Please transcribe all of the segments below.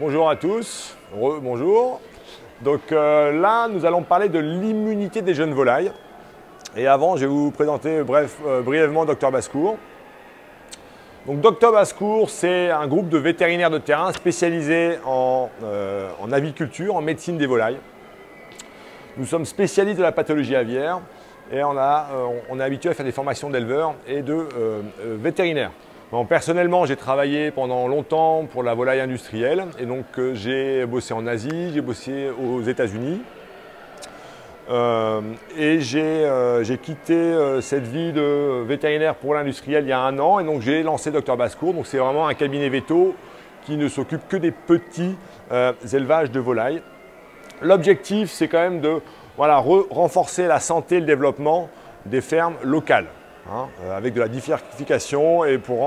Bonjour à tous, bonjour. Donc là, nous allons parler de l'immunité des jeunes volailles. Et avant, je vais vous présenter brièvement Dr Bascour. Donc Dr Bascour, c'est un groupe de vétérinaires de terrain spécialisés en aviculture, en médecine des volailles. Nous sommes spécialistes de la pathologie aviaire et on est habitué à faire des formations d'éleveurs et de vétérinaires. Bon, personnellement, j'ai travaillé pendant longtemps pour la volaille industrielle et donc j'ai bossé en Asie, j'ai bossé aux États-Unis et j'ai quitté cette vie de vétérinaire pour l'industriel il y a 1 an et donc j'ai lancé Dr Bascour. Donc c'est vraiment un cabinet véto qui ne s'occupe que des petits élevages de volailles. L'objectif, c'est quand même de renforcer la santé et le développement des fermes locales. Avec de la diversification et pour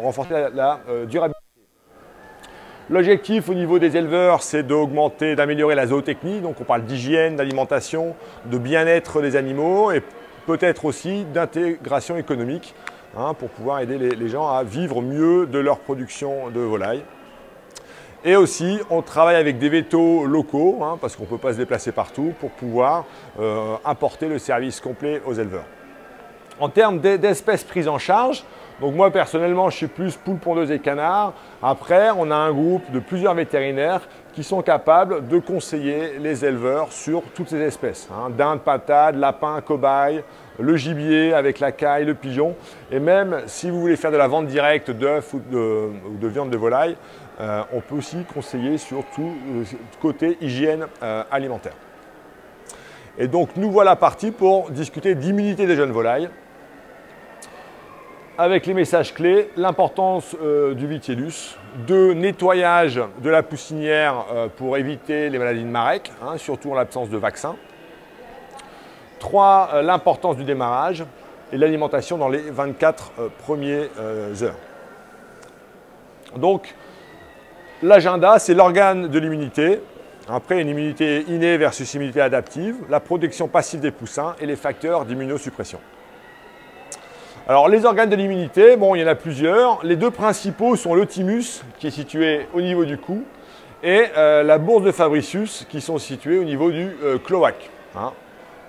renforcer la durabilité. L'objectif au niveau des éleveurs, c'est d'améliorer la zootechnie, donc on parle d'hygiène, d'alimentation, de bien-être des animaux et peut-être aussi d'intégration économique pour pouvoir aider les gens à vivre mieux de leur production de volailles. Et aussi, on travaille avec des vétos locaux, parce qu'on ne peut pas se déplacer partout, pour pouvoir apporter le service complet aux éleveurs. En termes d'espèces prises en charge, donc moi personnellement je suis plus poule pondeuse et canard. Après on a un groupe de plusieurs vétérinaires qui sont capables de conseiller les éleveurs sur toutes ces espèces. Dinde, patade, lapin, cobaye, le gibier avec la caille, le pigeon. Et même si vous voulez faire de la vente directe d'œufs ou de viande de volaille, on peut aussi conseiller sur tout côté hygiène alimentaire. Et donc nous voilà partis pour discuter d'immunité des jeunes volailles. Avec les messages clés, l'importance du vitellus, de nettoyage de la poussinière pour éviter les maladies de Marek, surtout en l'absence de vaccin. 3, l'importance du démarrage et l'alimentation dans les 24 premières heures. Donc, l'agenda, c'est l'organe de l'immunité. Après, une immunité innée versus immunité adaptive, la protection passive des poussins et les facteurs d'immunosuppression. Alors, les organes de l'immunité, bon, il y en a plusieurs. Les 2 principaux sont le thymus, qui est situé au niveau du cou, et la bourse de Fabricius, qui sont situés au niveau du cloaque. La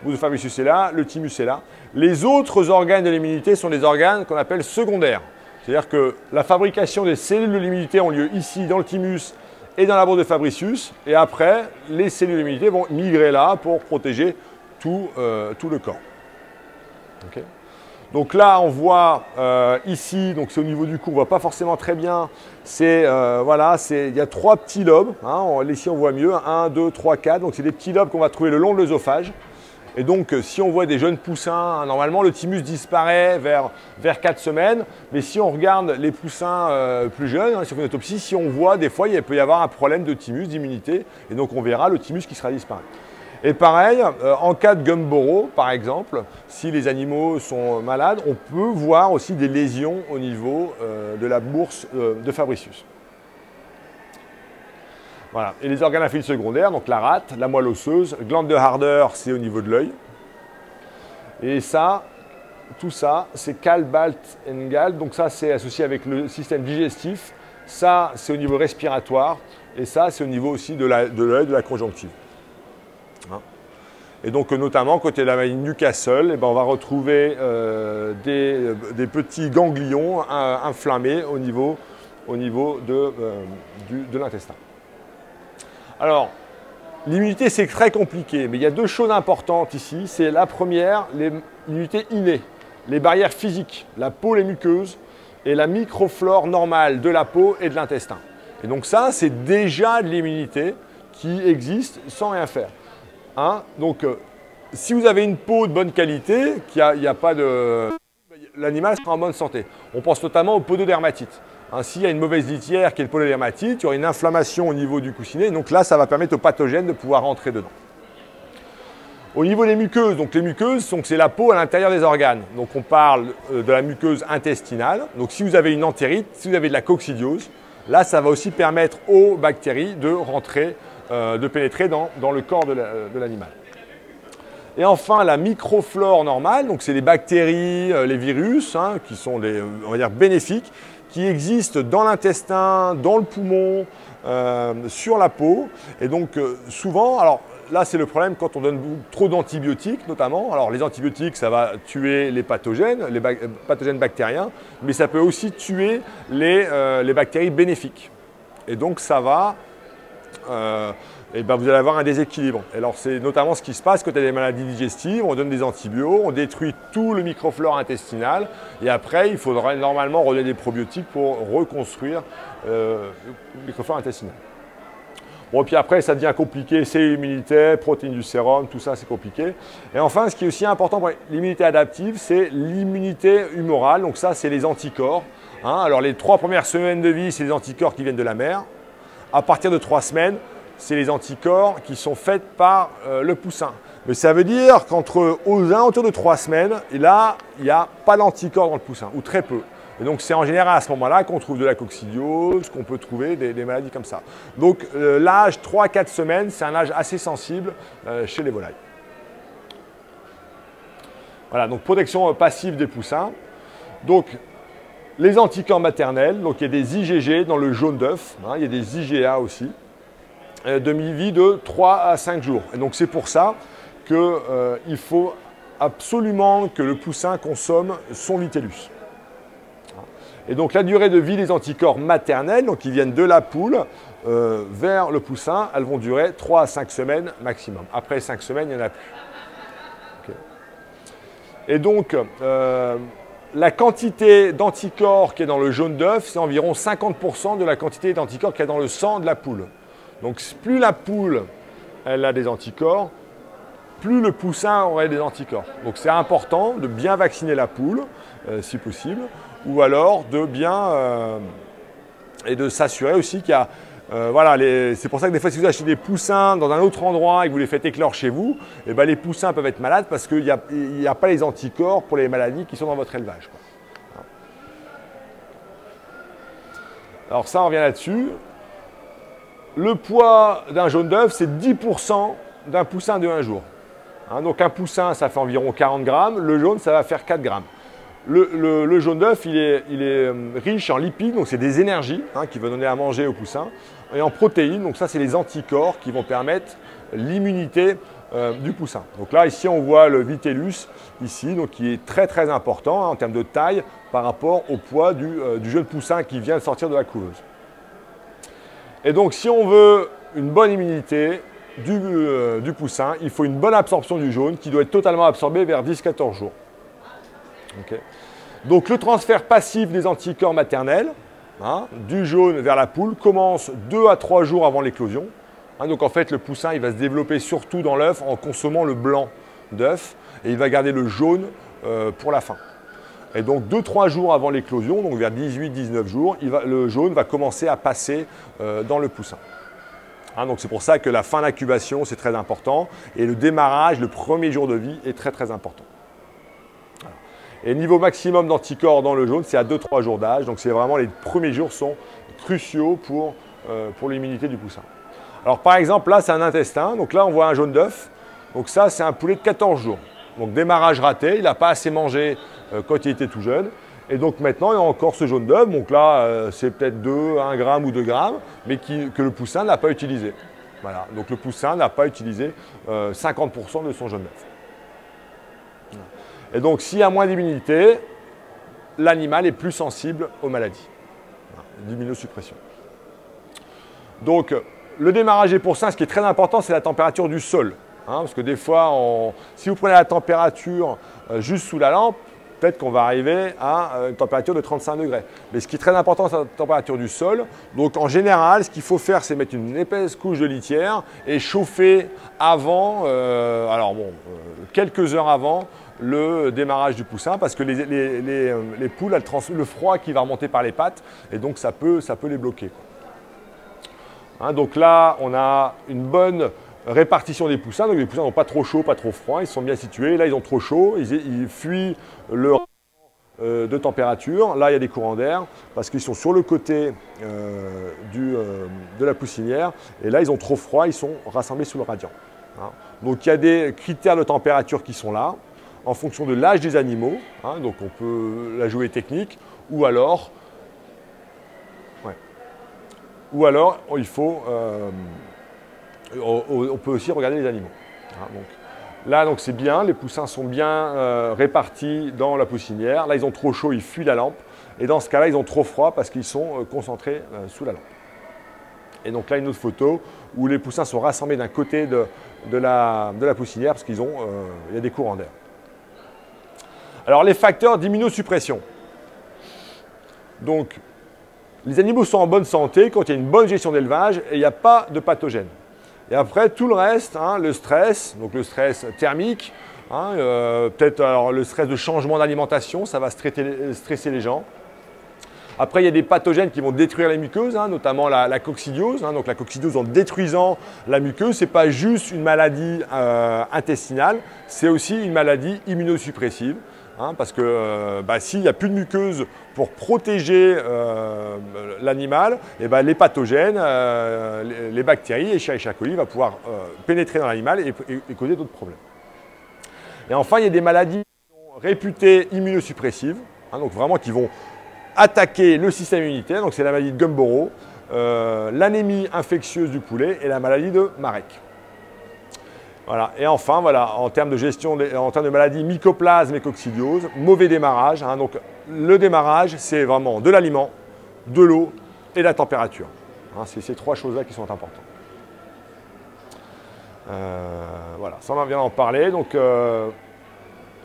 bourse de Fabricius est là, le thymus est là. Les autres organes de l'immunité sont des organes qu'on appelle secondaires. C'est-à-dire que la fabrication des cellules de l'immunité ont lieu ici, dans le thymus et dans la bourse de Fabricius. Et après, les cellules de l'immunité vont migrer là pour protéger tout le corps. Okay. Donc là, on voit ici, donc c'est au niveau du cou, on ne voit pas forcément très bien. Il y a 3 petits lobes. Ici, on voit mieux. 1, 2, 3, 4. Donc c'est des petits lobes qu'on va trouver le long de l'œsophage. Et donc, si on voit des jeunes poussins, normalement, le thymus disparaît vers 4 semaines. Mais si on regarde les poussins plus jeunes, sur une autopsie, si on voit, des fois, il peut y avoir un problème de thymus, d'immunité. Et donc, on verra le thymus qui sera disparu. Et pareil, en cas de Gumboro, par exemple, si les animaux sont malades, on peut voir aussi des lésions au niveau de la bourse de Fabricius. Voilà. Et les organes inférieurs secondaires, donc la rate, la moelle osseuse, glande de Harder, c'est au niveau de l'œil. Et ça, tout ça, c'est Cal, Balt et Gal. Donc ça, c'est associé avec le système digestif. Ça, c'est au niveau respiratoire. Et ça, c'est au niveau aussi de l'œil, de la conjonctive. Et donc notamment côté de la maladie de Newcastle, on va retrouver des petits ganglions inflammés au niveau de l'intestin. Alors, l'immunité c'est très compliqué, mais il y a 2 choses importantes ici. C'est la première, l'immunité innée, les barrières physiques, la peau, les muqueuses et la microflore normale de la peau et de l'intestin. Et donc ça, c'est déjà de l'immunité qui existe sans rien faire. Donc, si vous avez une peau de bonne qualité, l'animal sera en bonne santé. On pense notamment aux pododermatites. S'il y a une mauvaise litière qui est le pododermatite, il y aura une inflammation au niveau du coussinet. Donc là, ça va permettre aux pathogènes de pouvoir rentrer dedans. Au niveau des muqueuses, donc les muqueuses, c'est la peau à l'intérieur des organes. Donc on parle de la muqueuse intestinale. Donc si vous avez une entérite, si vous avez de la coccidiose, là, ça va aussi permettre aux bactéries de rentrer, de pénétrer dans le corps de l'animal. Et enfin, la microflore normale, donc c'est les bactéries, les virus, qui sont on va dire bénéfiques, qui existent dans l'intestin, dans le poumon, sur la peau. Et donc souvent, alors là c'est le problème quand on donne trop d'antibiotiques notamment. Alors les antibiotiques ça va tuer les pathogènes bactériens, mais ça peut aussi tuer les bactéries bénéfiques. Et donc ça va, et ben vous allez avoir un déséquilibre. Et alors c'est notamment ce qui se passe quand il y a des maladies digestives, on donne des antibiotiques, on détruit tout le microflore intestinal et après il faudrait normalement redonner des probiotiques pour reconstruire le microflore intestinal. Bon, puis après ça devient compliqué, cellules immunitaires, protéines du sérum, tout ça c'est compliqué. Et enfin ce qui est aussi important pour l'immunité adaptive, c'est l'immunité humorale, donc ça c'est les anticorps. Hein. Alors les 3 premières semaines de vie, c'est les anticorps qui viennent de la mère. À partir de 3 semaines, c'est les anticorps qui sont faits par le poussin. Mais ça veut dire aux alentours de 3 semaines, et là, il n'y a pas d'anticorps dans le poussin, ou très peu. Et donc c'est en général à ce moment-là qu'on trouve de la coccidiose, qu'on peut trouver des maladies comme ça. Donc l'âge 3-4 semaines, c'est un âge assez sensible chez les volailles. Voilà, donc protection passive des poussins. Donc les anticorps maternels, donc il y a des IgG dans le jaune d'œuf, hein, il y a des IgA aussi. Demi-vie de 3 à 5 jours. Et donc c'est pour ça qu'il faut absolument que le poussin consomme son vitellus. Et donc la durée de vie des anticorps maternels, donc qui viennent de la poule vers le poussin, elles vont durer 3 à 5 semaines maximum. Après 5 semaines, il n'y en a plus. Okay. Et donc la quantité d'anticorps qui est dans le jaune d'œuf, c'est environ 50% de la quantité d'anticorps qui est dans le sang de la poule. Donc plus la poule elle a des anticorps, plus le poussin aurait des anticorps. Donc c'est important de bien vacciner la poule, si possible, ou alors de bien et de s'assurer aussi qu'il y a voilà, c'est pour ça que des fois si vous achetez des poussins dans un autre endroit et que vous les faites éclore chez vous, et ben, les poussins peuvent être malades parce qu'il n'y a pas les anticorps pour les maladies qui sont dans votre élevage, quoi. Alors ça on revient là-dessus. Le poids d'un jaune d'œuf, c'est 10% d'un poussin de 1 jour. Hein, donc un poussin, ça fait environ 40 grammes. Le jaune, ça va faire 4 grammes. Le jaune d'œuf, il est riche en lipides, donc c'est des énergies qui vont donner à manger au poussin. Et en protéines, donc ça, c'est les anticorps qui vont permettre l'immunité du poussin. Donc là, ici, on voit le vitellus, ici, donc qui est très très important en termes de taille par rapport au poids du jeune poussin qui vient de sortir de la couveuse. Et donc, si on veut une bonne immunité du poussin, il faut une bonne absorption du jaune qui doit être totalement absorbé vers 10-14 jours. Okay. Donc, le transfert passif des anticorps maternels, du jaune vers la poule, commence 2 à 3 jours avant l'éclosion. Donc, en fait, le poussin il va se développer surtout dans l'œuf en consommant le blanc d'œuf et il va garder le jaune pour la fin. Et donc 2-3 jours avant l'éclosion, donc vers 18-19 jours, le jaune va commencer à passer dans le poussin. Donc c'est pour ça que la fin d'incubation, c'est très important. Et le démarrage, le premier jour de vie, est très très important. Voilà. Et le niveau maximum d'anticorps dans le jaune, c'est à 2-3 jours d'âge. Donc c'est vraiment les premiers jours sont cruciaux pour l'immunité du poussin. Alors par exemple, là c'est un intestin. Donc là on voit un jaune d'œuf. Donc ça c'est un poulet de 14 jours. Donc démarrage raté, il n'a pas assez mangé quand il était tout jeune. Et donc maintenant, il y a encore ce jaune d'œuf. Donc là, c'est peut-être 1 gramme ou 2 grammes, mais que le poussin n'a pas utilisé. Voilà. Donc le poussin n'a pas utilisé 50% de son jaune d'œuf. Et donc s'il y a moins d'immunité, l'animal est plus sensible aux maladies. L'immunosuppression. Donc le démarrage des poussins, ce qui est très important, c'est la température du sol. Parce que des fois, si vous prenez la température juste sous la lampe, peut-être qu'on va arriver à une température de 35 degrés. Mais ce qui est très important, c'est la température du sol. Donc en général, ce qu'il faut faire, c'est mettre une épaisse couche de litière et chauffer avant, quelques heures avant le démarrage du poussin, parce que les poules, elles transmettent le froid qui va remonter par les pattes, et donc ça peut les bloquer. Donc là, on a une bonne répartition des poussins. Donc les poussins n'ont pas trop chaud, pas trop froid, ils sont bien situés. Là, ils ont trop chaud, ils fuient le de température. Là, il y a des courants d'air parce qu'ils sont sur le côté de la poussinière. Et là, ils ont trop froid, ils sont rassemblés sous le radiant. Donc il y a des critères de température qui sont là, en fonction de l'âge des animaux. Donc on peut la jouer technique, ou alors ou alors il faut, on peut aussi regarder les animaux. Hein, donc, là, donc c'est bien, les poussins sont bien répartis dans la poussinière. Là, ils ont trop chaud, ils fuient la lampe. Et dans ce cas-là, ils ont trop froid parce qu'ils sont concentrés sous la lampe. Et donc là, une autre photo où les poussins sont rassemblés d'un côté de la poussinière parce qu'il y a des courants d'air. Alors, les facteurs d'immunosuppression. Donc, les animaux sont en bonne santé quand il y a une bonne gestion d'élevage et il n'y a pas de pathogènes. Et après, tout le reste, hein, le stress, donc le stress thermique, hein, peut-être le stress de changement d'alimentation, ça va stresser les gens. Après, il y a des pathogènes qui vont détruire les muqueuses, hein, notamment la coccidiose. Hein, donc la coccidiose, en détruisant la muqueuse, ce n'est pas juste une maladie intestinale, c'est aussi une maladie immunosuppressive. Hein, parce que s'il n'y a plus de muqueuse pour protéger l'animal, les pathogènes, les bactéries, Escherichia coli, vont pouvoir pénétrer dans l'animal et causer d'autres problèmes. Et enfin, il y a des maladies qui sont réputées immunosuppressives, hein, donc vraiment qui vont attaquer le système immunitaire. Donc c'est la maladie de Gumboro, l'anémie infectieuse du poulet et la maladie de Marek. Voilà. Et enfin, voilà, en termes de gestion, en termes de maladies, mycoplasme et coccidiose, mauvais démarrage. Hein, donc le démarrage, c'est vraiment de l'aliment, de l'eau et la température. Hein, c'est ces trois choses-là qui sont importantes. Voilà, ça on vient d'en parler. Donc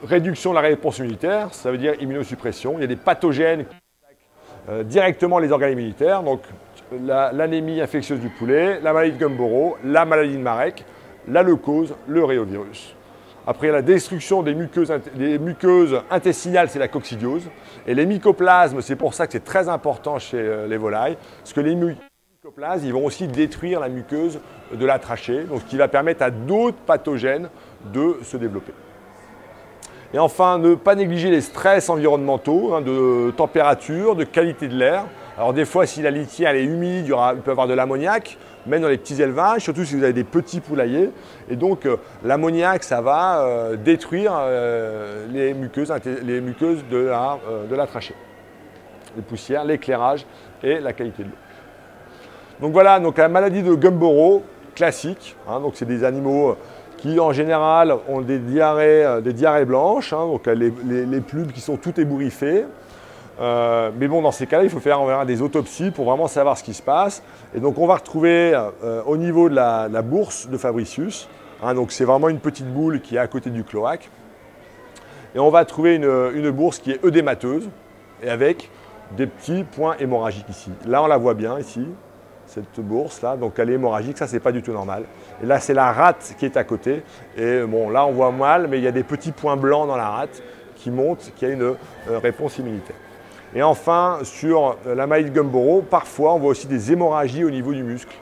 réduction de la réponse immunitaire, ça veut dire immunosuppression. Il y a des pathogènes qui attaquent directement les organes immunitaires. Donc l'anémie infectieuse du poulet, la maladie de Gumboro, la maladie de Marek, la leucose, le réovirus. Après, il y a la destruction des muqueuses intestinales, c'est la coccidiose. Et les mycoplasmes, c'est pour ça que c'est très important chez les volailles, parce que les mycoplasmes, ils vont aussi détruire la muqueuse de la trachée, donc ce qui va permettre à d'autres pathogènes de se développer. Et enfin, ne pas négliger les stress environnementaux, hein, de température, de qualité de l'air. Alors des fois, si la litière elle est humide, il peut y avoir de l'ammoniac, même dans les petits élevages, surtout si vous avez des petits poulaillers. Et donc l'ammoniac, ça va détruire les muqueuses de la trachée. Les poussières, l'éclairage et la qualité de l'eau. Donc voilà, donc la maladie de Gumboro, classique. Hein, donc c'est des animaux qui en général ont des diarrhées blanches, hein, donc les plumes qui sont toutes ébouriffées. Mais bon, dans ces cas-là, il faut faire des autopsies pour vraiment savoir ce qui se passe. Et donc, on va retrouver au niveau de la bourse de Fabricius, hein, donc c'est vraiment une petite boule qui est à côté du cloaque. Et on va trouver une bourse qui est œdémateuse et avec des petits points hémorragiques ici. Là, on la voit bien ici, cette bourse-là, donc elle est hémorragique, ça, c'est pas du tout normal. Et là, c'est la rate qui est à côté. Et bon, là, on voit mal, mais il y a des petits points blancs dans la rate qui montrent qu'il y a une réponse immunitaire. Et enfin, sur la maladie de Gumboro, parfois on voit aussi des hémorragies au niveau du muscle.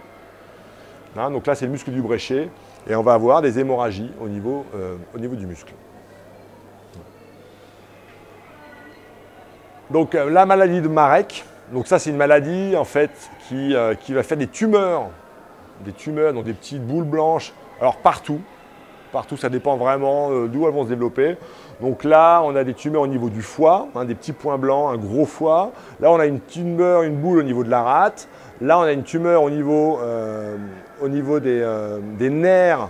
Hein, donc là, c'est le muscle du bréchet et on va avoir des hémorragies au niveau du muscle. Donc la maladie de Marek, donc ça c'est une maladie en fait qui va faire des tumeurs, donc des petites boules blanches, alors partout, ça dépend vraiment d'où elles vont se développer. Donc là, on a des tumeurs au niveau du foie, hein, des petits points blancs, un gros foie. Là, on a une tumeur, une boule au niveau de la rate. Là, on a une tumeur au niveau des nerfs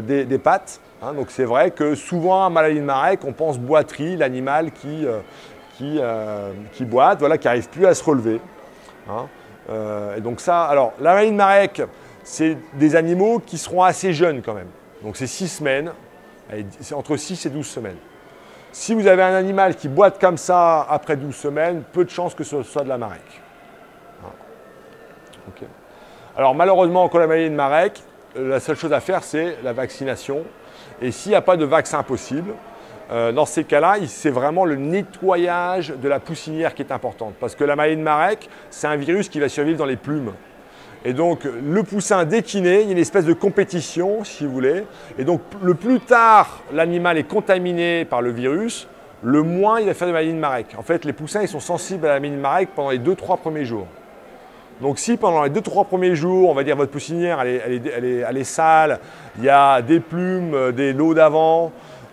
des pattes. Hein. Donc c'est vrai que souvent, à maladie de Marek, on pense boiterie, l'animal qui boite, voilà, qui n'arrive plus à se relever. Hein. Et donc ça, alors la maladie de Marek, c'est des animaux qui seront assez jeunes quand même. Donc c'est 6 semaines, c'est entre 6 et 12 semaines. Si vous avez un animal qui boite comme ça après 12 semaines, peu de chances que ce soit de la Marek. Okay. Alors malheureusement, encore la maladie de Marek, la seule chose à faire, c'est la vaccination. Et s'il n'y a pas de vaccin possible, dans ces cas-là, c'est vraiment le nettoyage de la poussinière qui est important. Parce que la maladie de Marek, c'est un virus qui va survivre dans les plumes. Et donc, le poussin, dès qu'il naît, il y a une espèce de compétition, si vous voulez. Et donc, le plus tard l'animal est contaminé par le virus, le moins il va faire de maladie de Marek. En fait, les poussins, ils sont sensibles à la maladie de Marek pendant les 2-3 premiers jours. Donc, si pendant les 2-3 premiers jours, on va dire votre poussinière, elle est sale, il y a des plumes, des lots d'avant,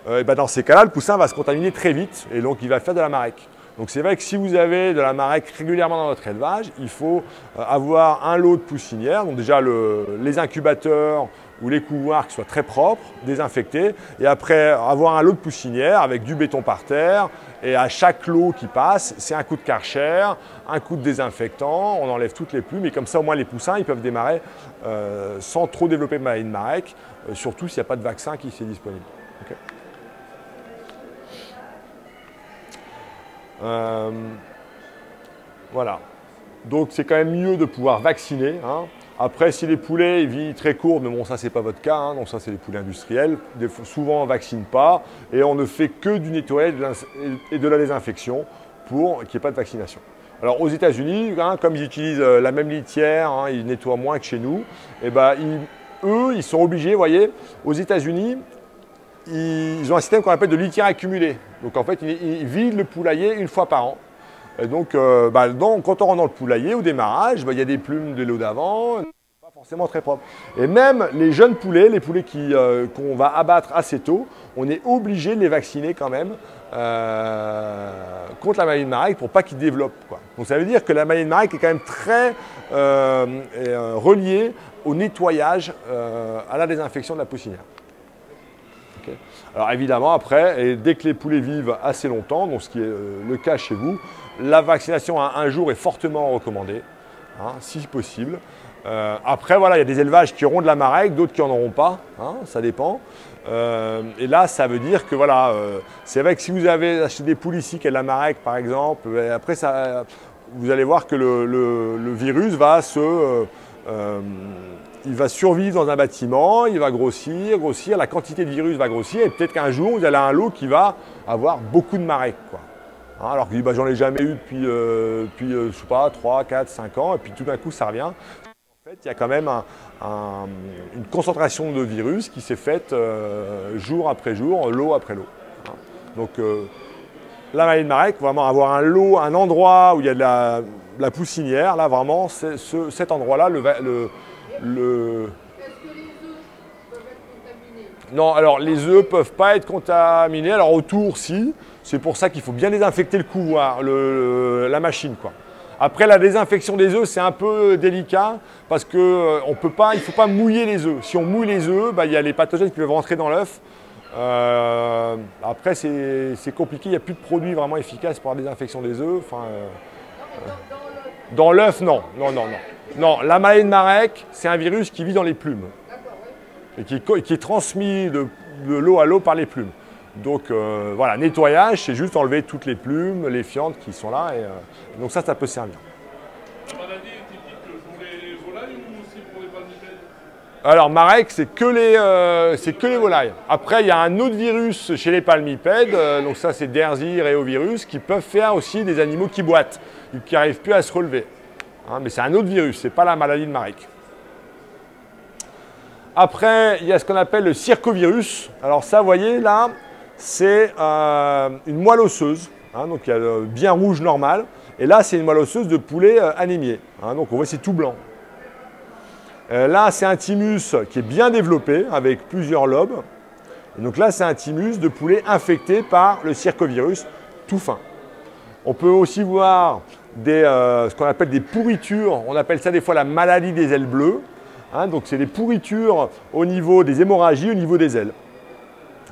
et ben dans ces cas-là, le poussin va se contaminer très vite et donc il va faire de la Marek. Donc c'est vrai que si vous avez de la marek régulièrement dans votre élevage, il faut avoir un lot de poussinières, donc déjà les incubateurs ou les couvoirs qui soient très propres, désinfectés, et après avoir un lot de poussinières avec du béton par terre, et à chaque lot qui passe, c'est un coup de Karcher, un coup de désinfectant, on enlève toutes les plumes, et comme ça au moins les poussins ils peuvent démarrer sans trop développer de maladie de marek, surtout s'il n'y a pas de vaccin qui est disponible. Okay. Voilà, donc c'est quand même mieux de pouvoir vacciner. Hein. Après, si les poulets ils vivent très courts, mais bon, ça c'est pas votre cas, hein, donc ça c'est les poulets industriels, souvent on ne vaccine pas et on ne fait que du nettoyage et de la désinfection pour qu'il n'y ait pas de vaccination. Alors aux États-Unis, hein, comme ils utilisent la même litière, hein, ils nettoient moins que chez nous, et ben, eux ils sont obligés, vous voyez, aux États-Unis, ils ont un système qu'on appelle de litière accumulée. Donc en fait, ils vident le poulailler une fois par an. Et donc, quand on rentre dans le poulailler, au démarrage, il y a des plumes de l'eau d'avant, pas forcément très propre. Et même les jeunes poulets, les poulets qu'on va abattre assez tôt, on est obligé de les vacciner quand même contre la maladie de marek pour pas qu'ils développent, quoi. Donc ça veut dire que la maladie de marek est quand même très reliée au nettoyage, à la désinfection de la poussinière. Okay. Alors évidemment, après, et dès que les poulets vivent assez longtemps, donc ce qui est le cas chez vous, la vaccination à 1 jour est fortement recommandée, hein, si possible. Après, voilà, il y a des élevages qui auront de la marek, d'autres qui n'en auront pas, hein, ça dépend. Et là, ça veut dire que voilà, c'est vrai que si vous avez acheté des poules ici qui ont de la marek, par exemple, après, vous allez voir que le virus va il va survivre dans un bâtiment, il va grossir, la quantité de virus va grossir, et peut-être qu'un jour, vous allez avoir un lot qui va avoir beaucoup de marek, quoi. Hein, alors que j'en ai jamais eu depuis, je sais pas, 3, 4, 5 ans, et puis tout d'un coup, ça revient. En fait, il y a quand même une concentration de virus qui s'est faite jour après jour, lot après lot. Hein. Donc, la maladie de marek, vraiment avoir un lot, un endroit où il y a de la poussinière, là, vraiment, cet endroit-là, Est-ce que les œufs peuvent être contaminés? Non, alors les œufs ne peuvent pas être contaminés. Alors autour, si. C'est pour ça qu'il faut bien désinfecter le couvoir, la machine, quoi. Après, la désinfection des œufs, c'est un peu délicat parce qu'il ne faut pas mouiller les œufs. Si on mouille les œufs, il y a les pathogènes qui peuvent rentrer dans l'œuf. Après, c'est compliqué. Il n'y a plus de produits vraiment efficaces pour la désinfection des œufs. Enfin, dans l'œuf, non. Non, la maladie de marek, c'est un virus qui vit dans les plumes et qui est transmis de l'eau à l'eau par les plumes. Donc voilà, nettoyage, c'est juste enlever toutes les plumes, les fientes qui sont là. Et donc ça peut servir. La maladie est typique pour les volailles ou aussi pour les palmipèdes? Alors marek, c'est que les volailles. Après, il y a un autre virus chez les palmipèdes, donc ça c'est Derzir et Ovirus, qui peuvent faire aussi des animaux qui boitent, qui n'arrivent plus à se relever. Hein, mais c'est un autre virus, ce n'est pas la maladie de marek. Après, il y a ce qu'on appelle le circovirus. Alors ça, vous voyez, là, c'est une moelle osseuse. Hein, donc il y a le bien rouge normal. Et là, c'est une moelle osseuse de poulet anémié. Hein, donc on voit, c'est tout blanc. Là, c'est un thymus qui est bien développé, avec plusieurs lobes. Et donc là, c'est un thymus de poulet infecté par le circovirus, tout fin. On peut aussi voir ce qu'on appelle des pourritures. On appelle ça des fois la maladie des ailes bleues. Hein, donc c'est des pourritures au niveau des hémorragies, au niveau des ailes.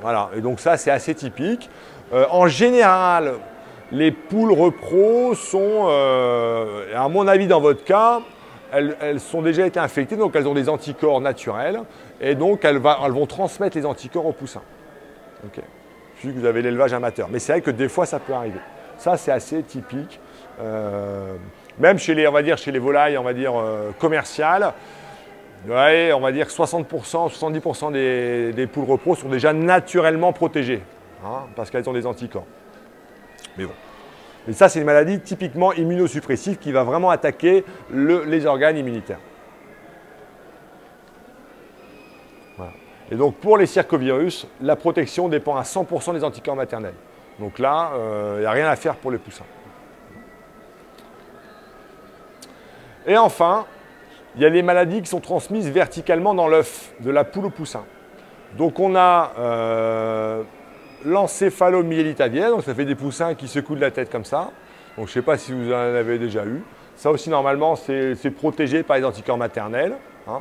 Voilà, et donc ça c'est assez typique. En général, les poules repros sont, à mon avis dans votre cas, elles sont déjà été infectées, donc elles ont des anticorps naturels, et donc elles vont transmettre les anticorps aux poussins. Okay. Puis vous avez l'élevage amateur. Mais c'est vrai que des fois ça peut arriver. Ça c'est assez typique. Même chez les, chez les volailles, commerciales. Ouais, on va dire que 60%, 70% des poules repros sont déjà naturellement protégées, hein, parce qu'elles ont des anticorps. Mais bon. Et ça, c'est une maladie typiquement immunosuppressive qui va vraiment attaquer les organes immunitaires. Voilà. Et donc, pour les circovirus, la protection dépend à 100% des anticorps maternels. Donc là, il n'y a rien à faire pour les poussins. Et enfin, il y a les maladies qui sont transmises verticalement dans l'œuf, de la poule au poussin. Donc on a l'encéphalomyélite aviaire, donc ça fait des poussins qui secouent de la tête comme ça. Donc je ne sais pas si vous en avez déjà eu. Ça aussi, normalement, c'est protégé par les anticorps maternels. Hein.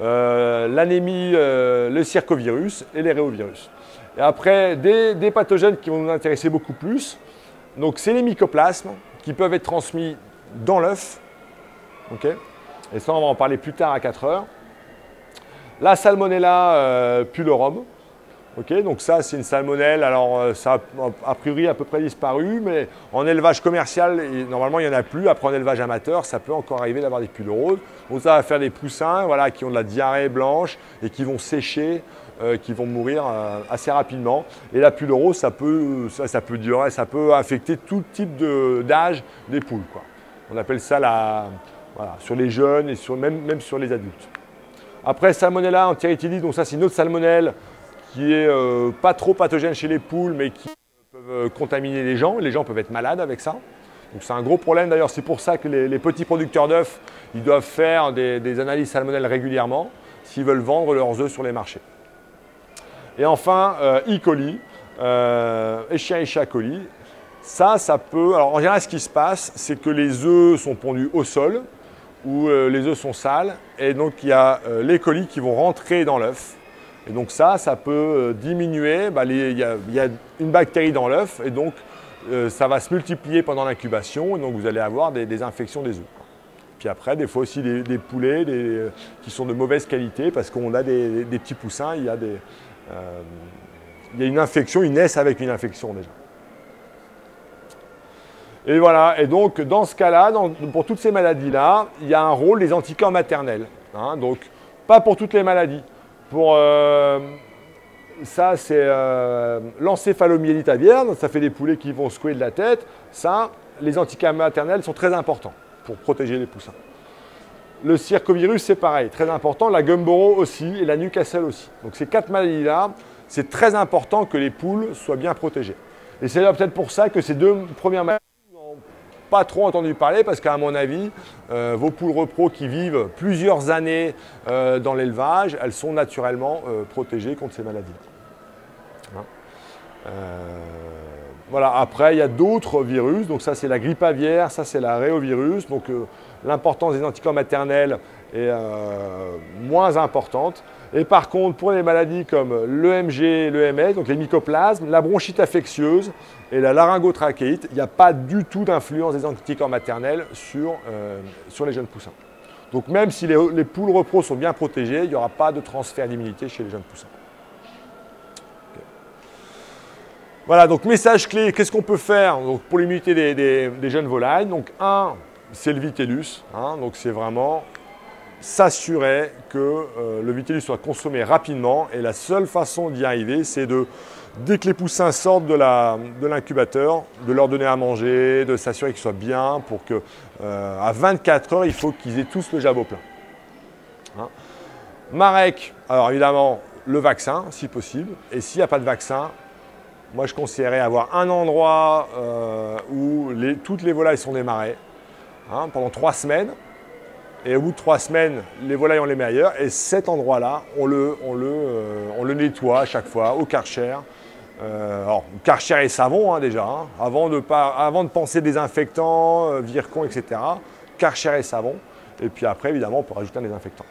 L'anémie, le circovirus et les réovirus. Et après, des pathogènes qui vont nous intéresser beaucoup plus. Donc c'est les mycoplasmes qui peuvent être transmis dans l'œuf. Okay, et ça, on va en parler plus tard à 4 heures. La Salmonella pullorum. Okay, donc ça, c'est une salmonelle. Alors, ça a a priori à peu près disparu, mais en élevage commercial, normalement, il n'y en a plus. Après, en élevage amateur, ça peut encore arriver d'avoir des pulloroses. Donc, ça va faire des poussins voilà, qui ont de la diarrhée blanche et qui vont sécher, qui vont mourir assez rapidement. Et la pullorose, ça peut durer, ça peut affecter tout type d'âge des poules, quoi. On appelle ça voilà, sur les jeunes et même sur les adultes. Après, Salmonella enteritidis, donc ça, c'est une autre salmonelle qui est pas trop pathogène chez les poules, mais qui peuvent contaminer les gens. Les gens peuvent être malades avec ça. Donc c'est un gros problème. D'ailleurs, c'est pour ça que les petits producteurs d'œufs, ils doivent faire des analyses salmonelles régulièrement s'ils veulent vendre leurs œufs sur les marchés. Et enfin, E. coli, Escherichia coli. Ça peut... Alors en général, ce qui se passe, c'est que les œufs sont pondus au sol, ou les œufs sont sales, et donc il y a les colis qui vont rentrer dans l'œuf. Et donc ça peut diminuer, il y a une bactérie dans l'œuf et donc ça va se multiplier pendant l'incubation et donc vous allez avoir des infections des œufs. Puis après, des fois aussi des poulets qui sont de mauvaise qualité parce qu'on a des petits poussins, il y a une infection, ils naissent avec une infection déjà. Et voilà, et donc dans ce cas-là, pour toutes ces maladies-là, il y a un rôle des anticorps maternels. Hein, donc pas pour toutes les maladies. Pour ça, c'est l'encéphalomyélite aviaire, donc ça fait des poulets qui vont secouer de la tête. Ça, les anticorps maternels sont très importants pour protéger les poussins. Le circovirus, c'est pareil, très important. La Gumboro aussi et la Newcastle aussi. Donc ces 4 maladies-là, c'est très important que les poules soient bien protégées. Et c'est peut-être pour ça que ces 2 premières maladies, pas trop entendu parler parce qu'à mon avis, vos poules repro qui vivent plusieurs années dans l'élevage, elles sont naturellement protégées contre ces maladies. Hein, voilà. Après, il y a d'autres virus. Donc ça, c'est la grippe aviaire, ça, c'est la réovirus. Donc l'importance des anticorps maternels est moins importante. Et par contre, pour les maladies comme l'EMG et l'EMS, donc les mycoplasmes, la bronchite infectieuse et la laryngotrachéite, il n'y a pas du tout d'influence des anticorps maternels sur les jeunes poussins. Donc même si les poules repro sont bien protégées, il n'y aura pas de transfert d'immunité chez les jeunes poussins. Okay. Voilà, donc message clé, qu'est-ce qu'on peut faire donc, pour l'immunité des jeunes volailles? Donc un, c'est le vitellus, hein, donc c'est vraiment s'assurer que le vitellus soit consommé rapidement et la seule façon d'y arriver, c'est dès que les poussins sortent de l'incubateur, de leur donner à manger, de s'assurer qu'ils soient bien pour que à 24 heures, il faut qu'ils aient tous le jabot plein. Hein. Marek, alors évidemment, le vaccin, si possible. Et s'il n'y a pas de vaccin, moi je conseillerais avoir un endroit où toutes les volailles sont démarrées pendant 3 semaines. Et au bout de 3 semaines, les volailles ont les meilleures. Et cet endroit-là, on le nettoie à chaque fois au Karcher. Alors, Karcher et savon déjà. Hein, avant de penser désinfectant, Virkon, etc. Karcher et savon. Et puis après, évidemment, on peut rajouter un désinfectant.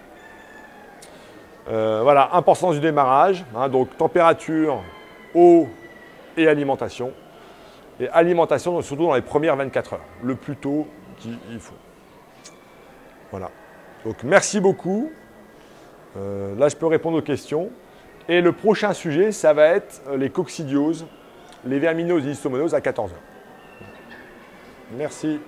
Voilà, importance du démarrage. Hein, donc, température, eau et alimentation. Et alimentation, donc, surtout dans les premières 24 heures. Le plus tôt qu'il faut. Voilà. Donc merci beaucoup. Là, je peux répondre aux questions. Et le prochain sujet, ça va être les coccidioses, les verminoses et histomonoses à 14 h. Merci.